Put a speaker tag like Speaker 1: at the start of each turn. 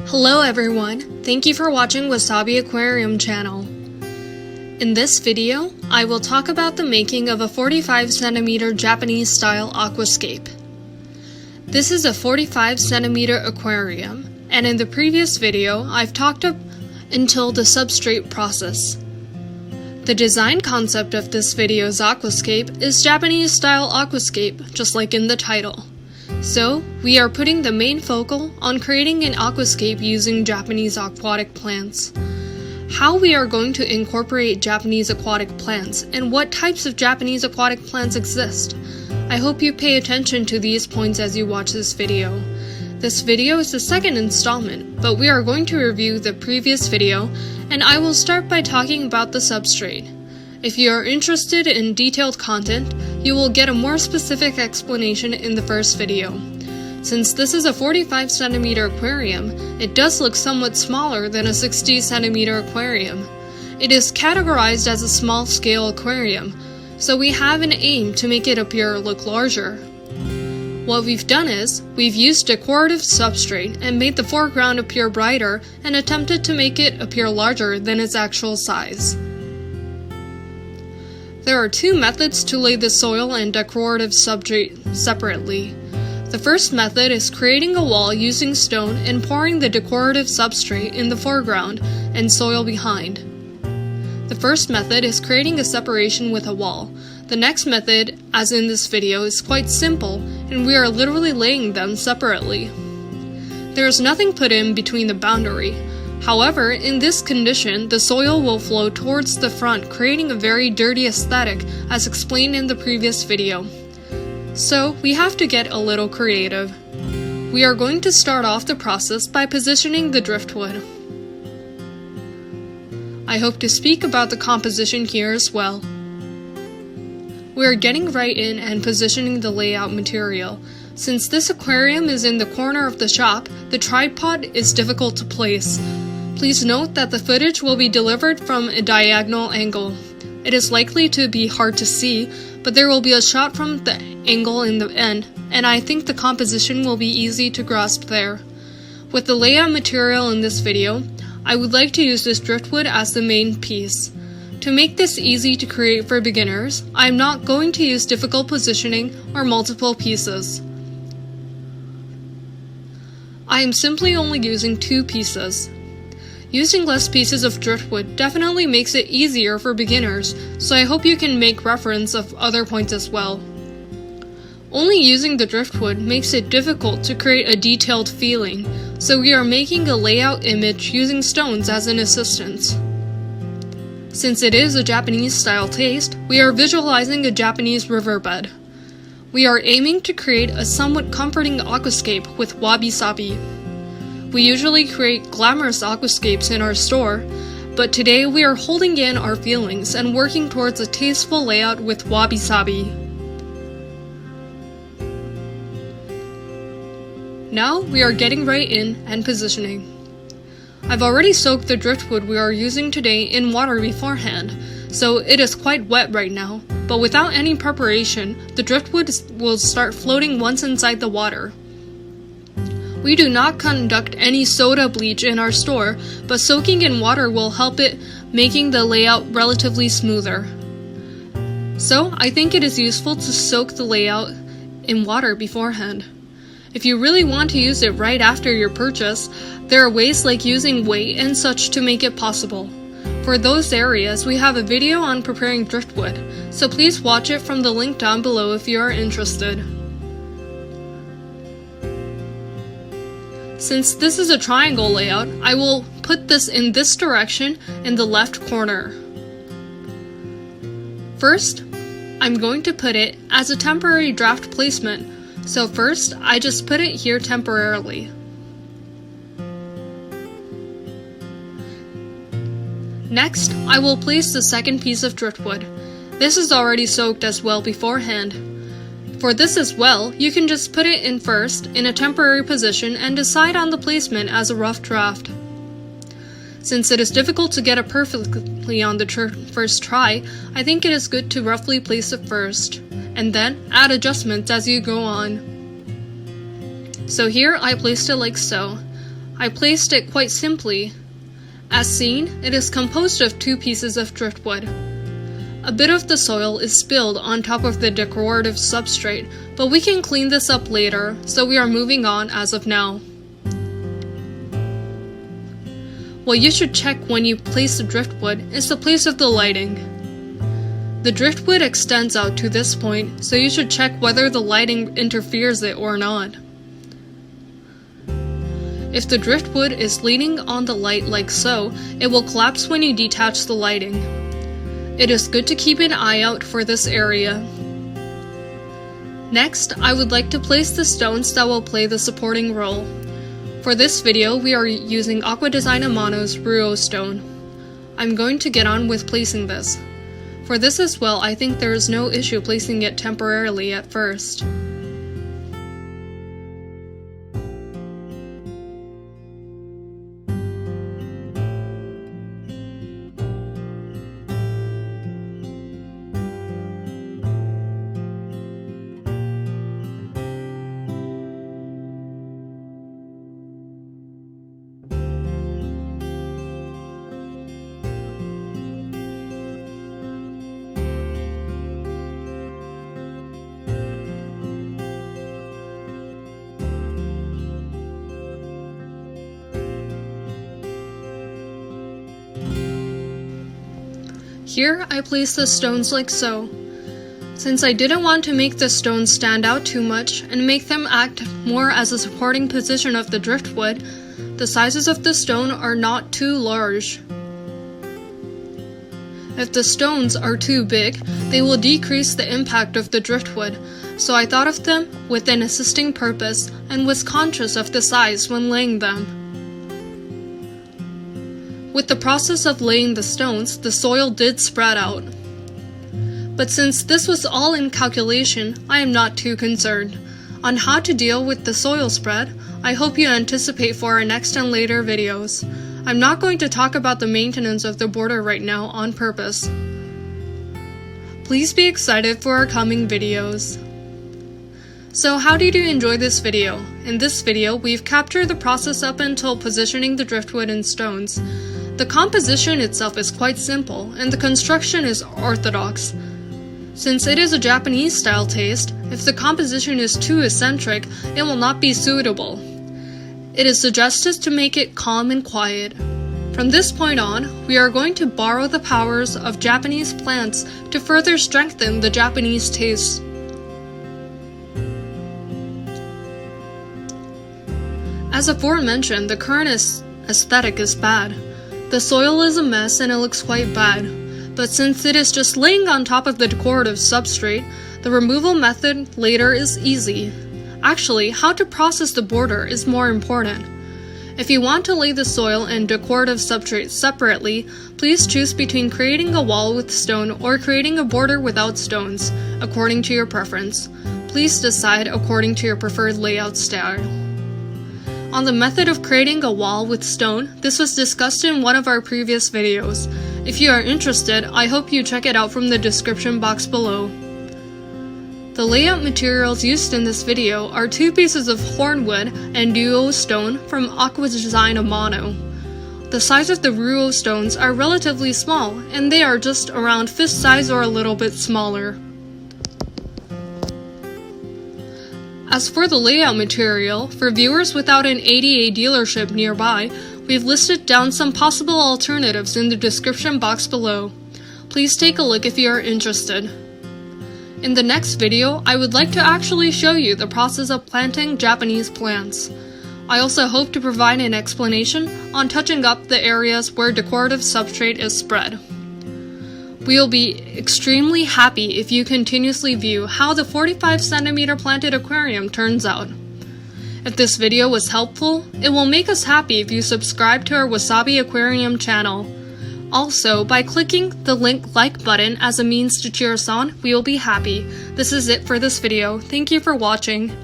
Speaker 1: Hello everyone, thank you for watching Wasabi Aquarium channel. In this video, I will talk about the making of a 45cm Japanese style aquascape. This is a 45cm aquarium, and in the previous video, I've talked up until the substrate process. The design concept of this video's aquascape is Japanese style aquascape, just like in the title. So, we are putting the main focal on creating an aquascape using Japanese aquatic plants. How we are going to incorporate Japanese aquatic plants and what types of Japanese aquatic plants exist. I hope you pay attention to these points as you watch this video. This video is the second installment, but we are going to review the previous video, and I will start by talking about the substrate. If you are interested in detailed content, you will get a more specific explanation in the first video. Since this is a 45cm aquarium, it does look somewhat smaller than a 60cm aquarium. It is categorized as a small-scale aquarium, so we have an aim to make it appear look larger. What we've done is, we've used decorative substrate and made the foreground appear brighter and attempted to make it appear larger than its actual size. There are two methods to lay the soil and decorative substrate separately. The first method is creating a wall using stone and pouring the decorative substrate in the foreground and soil behind. The first method is creating a separation with a wall. The next method, as in this video, is quite simple, and we are literally laying them separately. There is nothing put in between the boundary. However, in this condition, the soil will flow towards the front, creating a very dirty aesthetic, as explained in the previous video. So, we have to get a little creative. We are going to start off the process by positioning the driftwood. I hope to speak about the composition here as well. We are getting right in and positioning the layout material. Since this aquarium is in the corner of the shop, the tripod is difficult to place. Please note that the footage will be delivered from a diagonal angle. It is likely to be hard to see, but there will be a shot from the angle in the end, and I think the composition will be easy to grasp there. With the layout material in this video, I would like to use this driftwood as the main piece. To make this easy to create for beginners, I am not going to use difficult positioning or multiple pieces. I am simply only using 2 pieces. Using less pieces of driftwood definitely makes it easier for beginners, so I hope you can make reference of other points as well. Only using the driftwood makes it difficult to create a detailed feeling, so we are making a layout image using stones as an assistance. Since it is a Japanese style taste, we are visualizing a Japanese riverbed. We are aiming to create a somewhat comforting aquascape with wabi-sabi. We usually create glamorous aquascapes in our store, but today we are holding in our feelings and working towards a tasteful layout with wabi-sabi. Now we are getting right in and positioning. I've already soaked the driftwood we are using today in water beforehand, so it is quite wet right now, but without any preparation, the driftwood will start floating once inside the water. We do not conduct any soda bleach in our store, but soaking in water will help it, making the layout relatively smoother. So, I think it is useful to soak the layout in water beforehand. If you really want to use it right after your purchase, there are ways like using weight and such to make it possible. For those areas, we have a video on preparing driftwood, so please watch it from the link down below if you are interested. Since this is a triangle layout, I will put this in this direction in the left corner. First, I'm going to put it as a temporary draft placement, so first I just put it here temporarily. Next, I will place the second piece of driftwood. This is already soaked as well beforehand. For this as well, you can just put it in first in a temporary position and decide on the placement as a rough draft. Since it is difficult to get it perfectly on the first try, I think it is good to roughly place it first, and then add adjustments as you go on. So here I placed it like so. I placed it quite simply. As seen, it is composed of 2 pieces of driftwood. A bit of the soil is spilled on top of the decorative substrate, but we can clean this up later, so we are moving on as of now. What you should check when you place the driftwood is the place of the lighting. The driftwood extends out to this point, so you should check whether the lighting interferes it or not. If the driftwood is leaning on the light like so, it will collapse when you detach the lighting. It is good to keep an eye out for this area. Next, I would like to place the stones that will play the supporting role. For this video, we are using Aqua Design Amano's Ruo stone. I'm going to get on with placing this. For this as well, I think there is no issue placing it temporarily at first. Here, I place the stones like so. Since I didn't want to make the stones stand out too much and make them act more as a supporting position of the driftwood, the sizes of the stone are not too large. If the stones are too big, they will decrease the impact of the driftwood, so I thought of them with an assisting purpose and was conscious of the size when laying them. With the process of laying the stones, the soil did spread out. But since this was all in calculation, I am not too concerned. On how to deal with the soil spread, I hope you anticipate for our next and later videos. I'm not going to talk about the maintenance of the border right now on purpose. Please be excited for our coming videos. So how did you enjoy this video? In this video, we've captured the process up until positioning the driftwood and stones. The composition itself is quite simple, and the construction is orthodox. Since it is a Japanese style taste, if the composition is too eccentric, it will not be suitable. It is suggested to make it calm and quiet. From this point on, we are going to borrow the powers of Japanese plants to further strengthen the Japanese taste. As aforementioned, the current aesthetic is bad. The soil is a mess and it looks quite bad, but since it is just laying on top of the decorative substrate, the removal method later is easy. Actually, how to process the border is more important. If you want to lay the soil and decorative substrate separately, please choose between creating a wall with stone or creating a border without stones, according to your preference. Please decide according to your preferred layout style. On the method of creating a wall with stone, this was discussed in one of our previous videos. If you are interested, I hope you check it out from the description box below. The layout materials used in this video are 2 pieces of hornwood and duo stone from Aqua Design Amano. The size of the Ruo stones are relatively small, and they are just around fist size or a little bit smaller. As for the layout material, for viewers without an ADA dealership nearby, we've listed down some possible alternatives in the description box below. Please take a look if you are interested. In the next video, I would like to actually show you the process of planting Japanese plants. I also hope to provide an explanation on touching up the areas where decorative substrate is spread. We will be extremely happy if you continuously view how the 45 cm planted aquarium turns out. If this video was helpful, it will make us happy if you subscribe to our Wasabi Aquarium channel. Also, by clicking the like button as a means to cheer us on, we will be happy. This is it for this video. Thank you for watching.